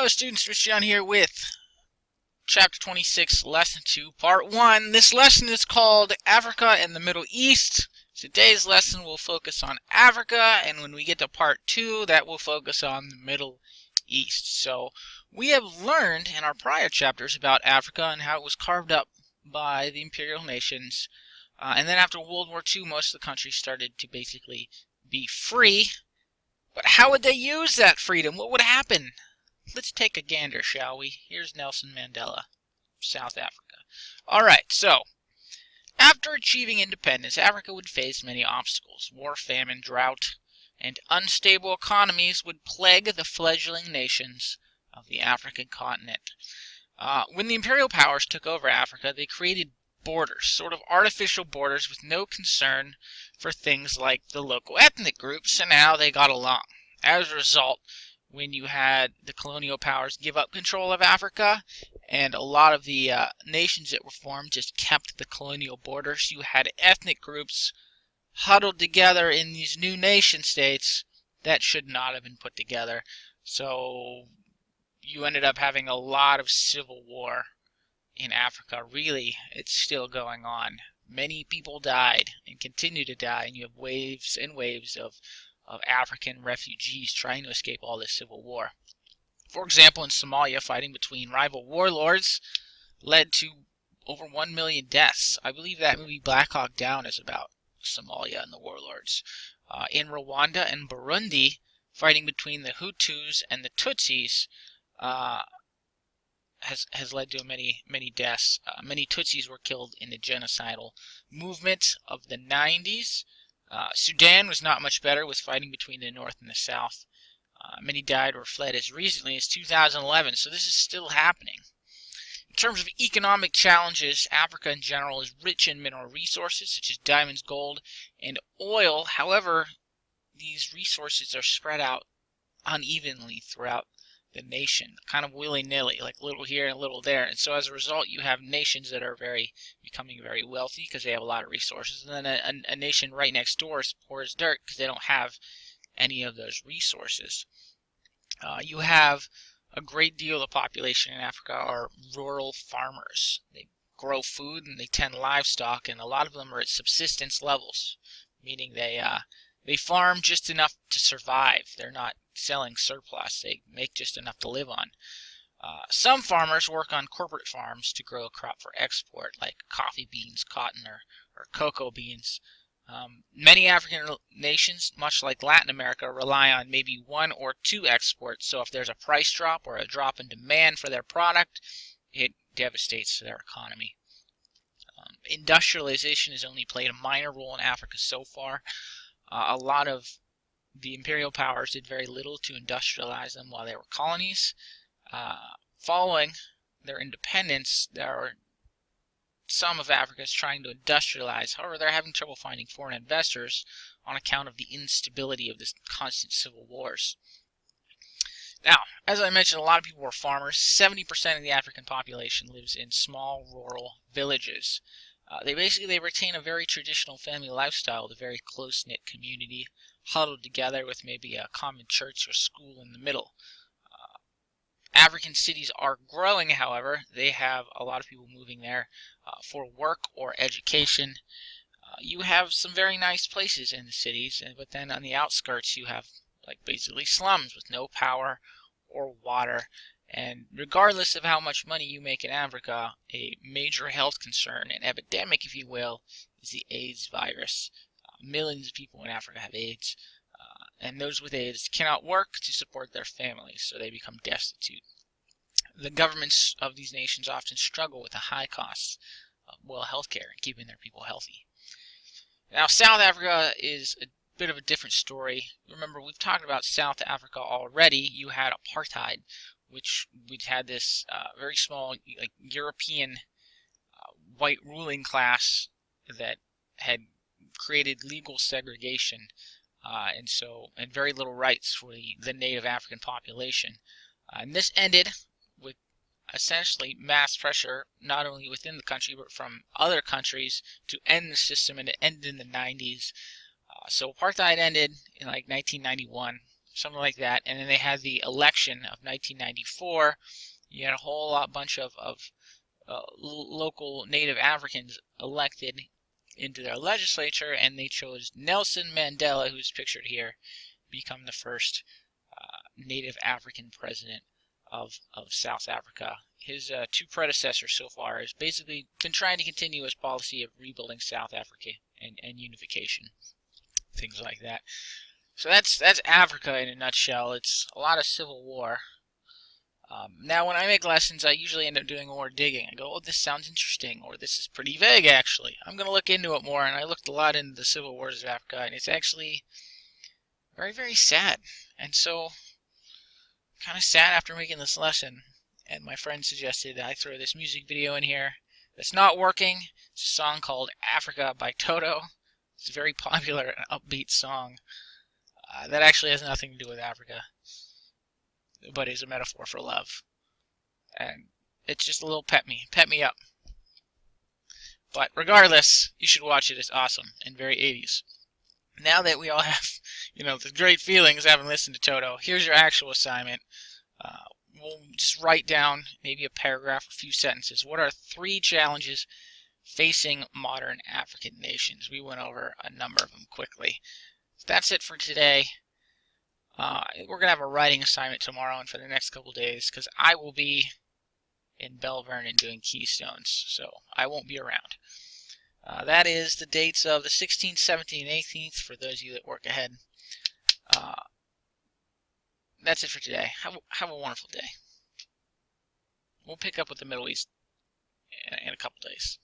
Hello students, Rich John here with Chapter 26, Lesson 2, Part 1. This lesson is called Africa and the Middle East. Today's lesson will focus on Africa, and when we get to Part 2, that will focus on the Middle East. So we have learned in our prior chapters about Africa and how it was carved up by the imperial nations. And then after World War II, most of the countries started to basically be free. But how would they use that freedom? What would happen? Let's take a gander, shall we? Here's Nelson Mandela, South Africa. Alright, so, after achieving independence, Africa would face many obstacles. War, famine, drought, and unstable economies would plague the fledgling nations of the African continent. When the imperial powers took over Africa, they created borders, sort of artificial borders with no concern for things like the local ethnic groups and how they got along. As a result, when you had the colonial powers give up control of Africa and a lot of the nations that were formed just kept the colonial borders, you had ethnic groups huddled together in these new nation states that should not have been put together. So you ended up having a lot of civil war in Africa. Really, it's still going on. Many people died and continue to die, and you have waves and waves of African refugees trying to escape all this civil war. For example, in Somalia, fighting between rival warlords led to over 1 million deaths. I believe that movie Black Hawk Down is about Somalia and the warlords. In Rwanda and Burundi, fighting between the Hutus and the Tutsis has led to many deaths. Many Tutsis were killed in the genocidal movement of the 90s. Sudan was not much better, with fighting between the north and the south. Many died or fled as recently as 2011, so this is still happening. In terms of economic challenges, Africa in general is rich in mineral resources such as diamonds, gold, and oil. However, these resources are spread out unevenly throughout the nation, kind of willy-nilly, like a little here and a little there. And so as a result, you have nations that are becoming very wealthy because they have a lot of resources, and then a nation right next door is poor as dirt because they don't have any of those resources. You have a great deal of the population in Africa are rural farmers. They grow food and they tend livestock, and a lot of them are at subsistence levels, meaning they farm just enough to survive. They're not selling surplus. They make just enough to live on. Some farmers work on corporate farms to grow a crop for export, like coffee beans, cotton, or cocoa beans. Many African nations, much like Latin America, rely on maybe one or two exports. So if there's a price drop or a drop in demand for their product, it devastates their economy. Industrialization has only played a minor role in Africa so far. A lot of the imperial powers did very little to industrialize them while they were colonies. Following their independence, there are some of Africa is trying to industrialize. However, they're having trouble finding foreign investors on account of the instability of this constant civil wars. Now, as I mentioned, a lot of people were farmers. 70% of the African population lives in small rural villages. They retain a very traditional family lifestyle with a very close-knit community, huddled together with maybe a common church or school in the middle. African cities are growing, however. They have a lot of people moving there for work or education. You have some very nice places in the cities, but then on the outskirts you have like basically slums with no power or water. And regardless of how much money you make in Africa, a major health concern, an epidemic if you will, is the AIDS virus. Millions of people in Africa have AIDS, and those with AIDS cannot work to support their families, so they become destitute. The governments of these nations often struggle with the high costs of healthcare and keeping their people healthy. Now, South Africa is a bit of a different story. Remember, we've talked about South Africa already. You had apartheid, which had this very small, like European white ruling class that had created legal segregation, and very little rights for the native African population. And this ended with essentially mass pressure, not only within the country but from other countries, to end the system, and it ended in the 90s. So apartheid ended in like 1991. something like that. And then they had the election of 1994. You had a whole bunch of local Native Africans elected into their legislature, and they chose Nelson Mandela, who's pictured here, become the first Native African president of South Africa. His two predecessors so far has basically been trying to continue his policy of rebuilding South Africa and unification, things like that. So that's Africa in a nutshell. It's a lot of civil war. Now, when I make lessons, I usually end up doing more digging. I go, oh, this sounds interesting, or this is pretty vague, actually. I'm going to look into it more, and I looked a lot into the civil wars of Africa, and it's actually very, very sad. And so, kind of sad after making this lesson, and my friend suggested I throw this music video in here. That's not working. It's a song called Africa by Toto. It's a very popular and upbeat song that actually has nothing to do with Africa, but is a metaphor for love. And it's just a little pet me up. But regardless, you should watch it. It's awesome and very 80s. Now that we all have, the great feelings having listened to Toto, here's your actual assignment. We'll just write down maybe a paragraph, a few sentences. What are 3 challenges facing modern African nations? We went over a number of them quickly. That's it for today. We're going to have a writing assignment tomorrow and for the next couple days, because I will be in Belle Vernon doing Keystones, so I won't be around. That is the dates of the 16th, 17th, and 18th for those of you that work ahead. That's it for today. Have a wonderful day. We'll pick up with the Middle East in a couple days.